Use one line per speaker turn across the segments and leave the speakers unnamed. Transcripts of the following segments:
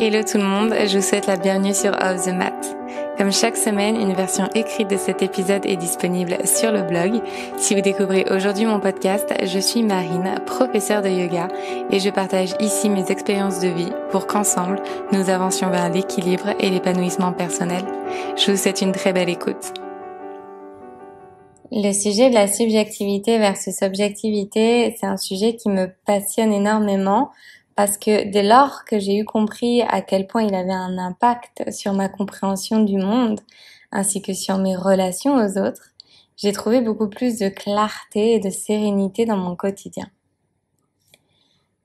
Hello tout le monde, je vous souhaite la bienvenue sur Off the Mat. Comme chaque semaine, une version écrite de cet épisode est disponible sur le blog. Si vous découvrez aujourd'hui mon podcast, je suis Marine, professeure de yoga, et je partage ici mes expériences de vie pour qu'ensemble, nous avancions vers l'équilibre et l'épanouissement personnel. Je vous souhaite une très belle écoute. Le sujet de la subjectivité versus objectivité, c'est un sujet qui me passionne énormément parce que dès lors que j'ai eu compris à quel point il avait un impact sur ma compréhension du monde ainsi que sur mes relations aux autres, j'ai trouvé beaucoup plus de clarté et de sérénité dans mon quotidien.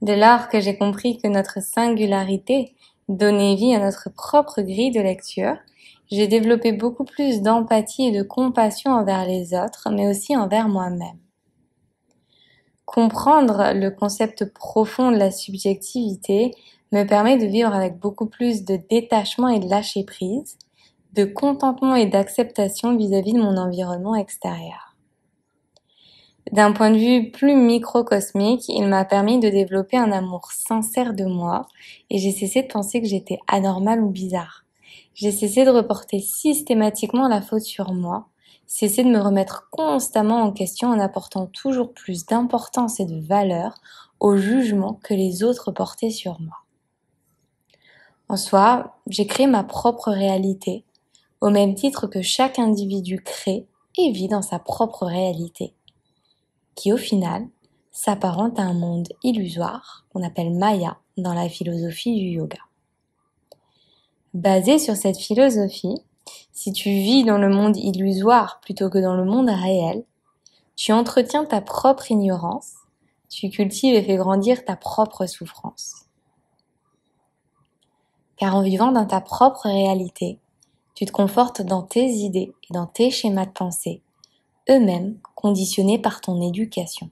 Dès lors que j'ai compris que notre singularité donnait vie à notre propre grille de lecture, j'ai développé beaucoup plus d'empathie et de compassion envers les autres, mais aussi envers moi-même. Comprendre le concept profond de la subjectivité me permet de vivre avec beaucoup plus de détachement et de lâcher prise, de contentement et d'acceptation vis-à-vis de mon environnement extérieur. D'un point de vue plus microcosmique, il m'a permis de développer un amour sincère de moi et j'ai cessé de penser que j'étais anormale ou bizarre. J'ai cessé de reporter systématiquement la faute sur moi, cessé de me remettre constamment en question en apportant toujours plus d'importance et de valeur au jugement que les autres portaient sur moi. En soi, j'ai créé ma propre réalité, au même titre que chaque individu crée et vit dans sa propre réalité, qui au final s'apparente à un monde illusoire qu'on appelle Maya dans la philosophie du yoga. Basé sur cette philosophie, si tu vis dans le monde illusoire plutôt que dans le monde réel, tu entretiens ta propre ignorance, tu cultives et fais grandir ta propre souffrance. Car en vivant dans ta propre réalité, tu te confortes dans tes idées et dans tes schémas de pensée, eux-mêmes conditionnés par ton éducation.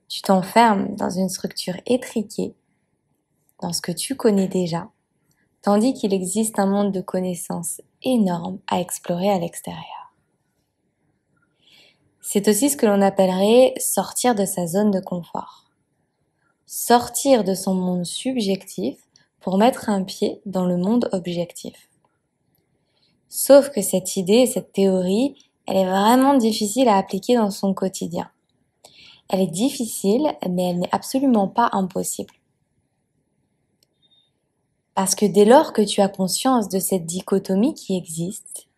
Tu t'enfermes dans une structure étriquée, dans ce que tu connais déjà, tandis qu'il existe un monde de connaissances énorme à explorer à l'extérieur. C'est aussi ce que l'on appellerait sortir de sa zone de confort. Sortir de son monde subjectif pour mettre un pied dans le monde objectif. Sauf que cette idée et cette théorie, elle est vraiment difficile à appliquer dans son quotidien. Elle est difficile, mais elle n'est absolument pas impossible. Parce que dès lors que tu as conscience de cette dichotomie qui existe,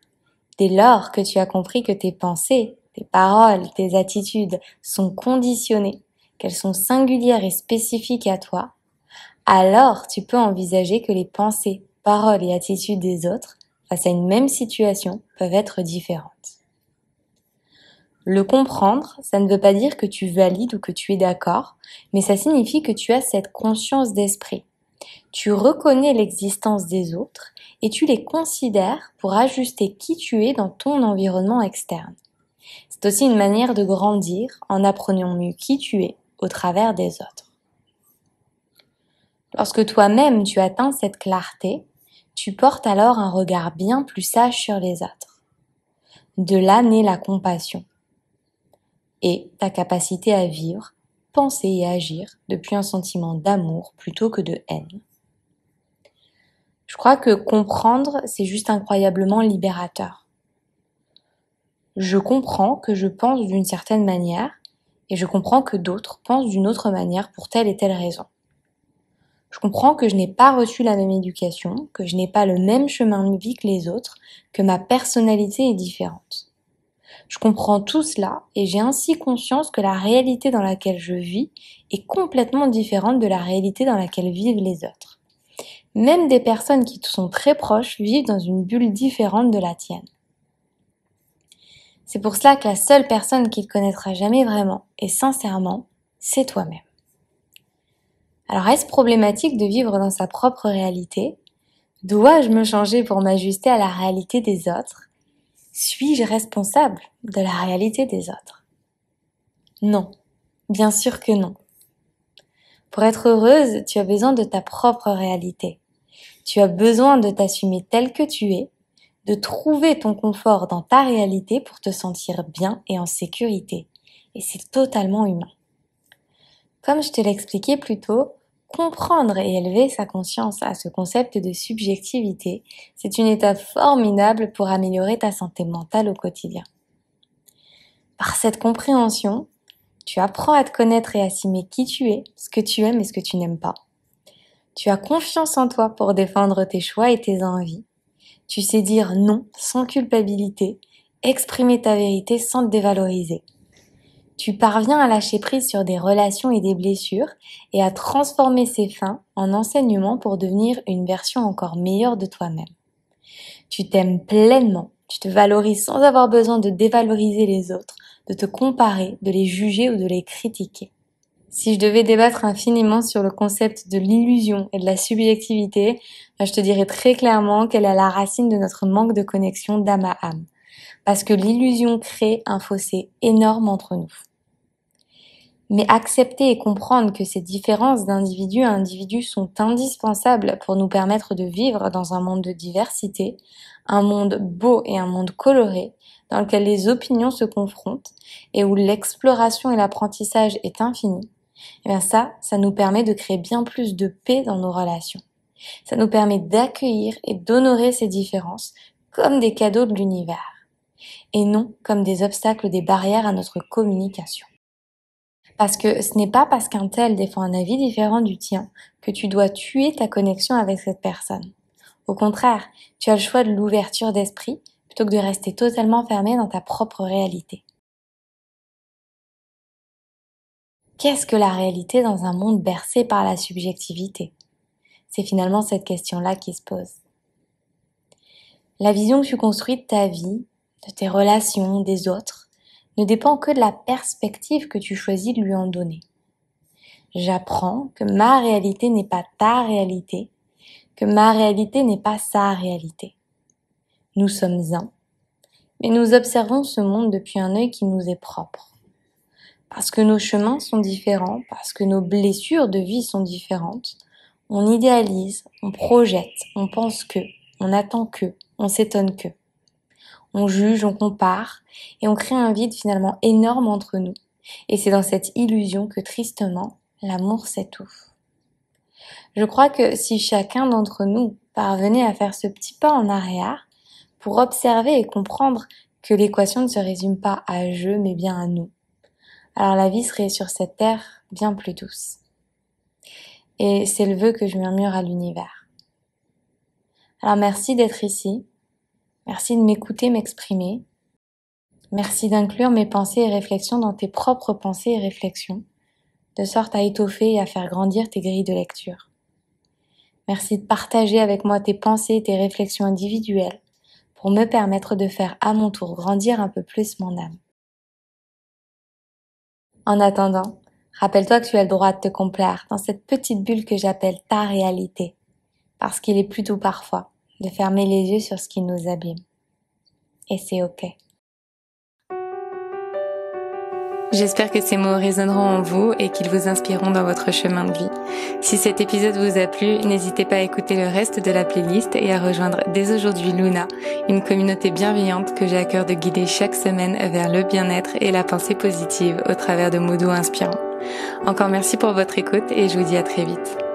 dès lors que tu as compris que tes pensées, tes paroles, tes attitudes sont conditionnées, qu'elles sont singulières et spécifiques à toi, alors tu peux envisager que les pensées, paroles et attitudes des autres, face à une même situation, peuvent être différentes. Le comprendre, ça ne veut pas dire que tu valides ou que tu es d'accord, mais ça signifie que tu as cette conscience d'esprit. Tu reconnais l'existence des autres et tu les considères pour ajuster qui tu es dans ton environnement externe. C'est aussi une manière de grandir en apprenant mieux qui tu es au travers des autres. Lorsque toi-même tu atteins cette clarté, tu portes alors un regard bien plus sage sur les autres. De là naît la compassion et ta capacité à vivre, penser et agir depuis un sentiment d'amour plutôt que de haine. Je crois que comprendre, c'est juste incroyablement libérateur. Je comprends que je pense d'une certaine manière et je comprends que d'autres pensent d'une autre manière pour telle et telle raison. Je comprends que je n'ai pas reçu la même éducation, que je n'ai pas le même chemin de vie que les autres, que ma personnalité est différente. Je comprends tout cela et j'ai ainsi conscience que la réalité dans laquelle je vis est complètement différente de la réalité dans laquelle vivent les autres. Même des personnes qui te sont très proches vivent dans une bulle différente de la tienne. C'est pour cela que la seule personne qui te connaîtra jamais vraiment et sincèrement, c'est toi-même. Alors est-ce problématique de vivre dans sa propre réalité? Dois-je me changer pour m'ajuster à la réalité des autres? Suis-je responsable de la réalité des autres? Non, bien sûr que non. Pour être heureuse, tu as besoin de ta propre réalité. Tu as besoin de t'assumer tel que tu es, de trouver ton confort dans ta réalité pour te sentir bien et en sécurité. Et c'est totalement humain. Comme je te l'expliquais plus tôt, Comprendre et élever sa conscience à ce concept de subjectivité, c'est une étape formidable pour améliorer ta santé mentale au quotidien. Par cette compréhension, tu apprends à te connaître et à assumer qui tu es, ce que tu aimes et ce que tu n'aimes pas. Tu as confiance en toi pour défendre tes choix et tes envies. Tu sais dire non sans culpabilité, exprimer ta vérité sans te dévaloriser. Tu parviens à lâcher prise sur des relations et des blessures et à transformer ces fins en enseignements pour devenir une version encore meilleure de toi-même. Tu t'aimes pleinement, tu te valorises sans avoir besoin de dévaloriser les autres, de te comparer, de les juger ou de les critiquer. Si je devais débattre infiniment sur le concept de l'illusion et de la subjectivité, je te dirais très clairement qu'elle est à la racine de notre manque de connexion d'âme à âme. Parce que l'illusion crée un fossé énorme entre nous. Mais accepter et comprendre que ces différences d'individu à individu sont indispensables pour nous permettre de vivre dans un monde de diversité, un monde beau et un monde coloré, dans lequel les opinions se confrontent et où l'exploration et l'apprentissage est infini, et bien ça nous permet de créer bien plus de paix dans nos relations. Ça nous permet d'accueillir et d'honorer ces différences comme des cadeaux de l'univers, et non comme des obstacles ou des barrières à notre communication. Parce que ce n'est pas parce qu'un tel défend un avis différent du tien que tu dois tuer ta connexion avec cette personne. Au contraire, tu as le choix de l'ouverture d'esprit plutôt que de rester totalement fermé dans ta propre réalité. Qu'est-ce que la réalité dans un monde bercé par la subjectivité? C'est finalement cette question-là qui se pose. La vision que tu construis de ta vie, de tes relations, des autres, ne dépend que de la perspective que tu choisis de lui en donner. J'apprends que ma réalité n'est pas ta réalité, que ma réalité n'est pas sa réalité. Nous sommes un, mais nous observons ce monde depuis un œil qui nous est propre. Parce que nos chemins sont différents, parce que nos blessures de vie sont différentes, on idéalise, on projette, on pense que, on attend que, on s'étonne que. On juge, on compare, et on crée un vide finalement énorme entre nous. Et c'est dans cette illusion que tristement, l'amour s'étouffe. Je crois que si chacun d'entre nous parvenait à faire ce petit pas en arrière, pour observer et comprendre que l'équation ne se résume pas à je, mais bien à nous, alors la vie serait sur cette terre bien plus douce. Et c'est le vœu que je murmure à l'univers. Alors merci d'être ici. Merci de m'écouter m'exprimer. Merci d'inclure mes pensées et réflexions dans tes propres pensées et réflexions, de sorte à étoffer et à faire grandir tes grilles de lecture. Merci de partager avec moi tes pensées et tes réflexions individuelles pour me permettre de faire à mon tour grandir un peu plus mon âme. En attendant, rappelle-toi que tu as le droit de te complaire dans cette petite bulle que j'appelle ta réalité, parce qu'il est plus doux parfois de fermer les yeux sur ce qui nous abîme. Et c'est ok. J'espère que ces mots résonneront en vous et qu'ils vous inspireront dans votre chemin de vie. Si cet épisode vous a plu, n'hésitez pas à écouter le reste de la playlist et à rejoindre dès aujourd'hui Luna, une communauté bienveillante que j'ai à cœur de guider chaque semaine vers le bien-être et la pensée positive au travers de mots doux inspirants. Encore merci pour votre écoute et je vous dis à très vite.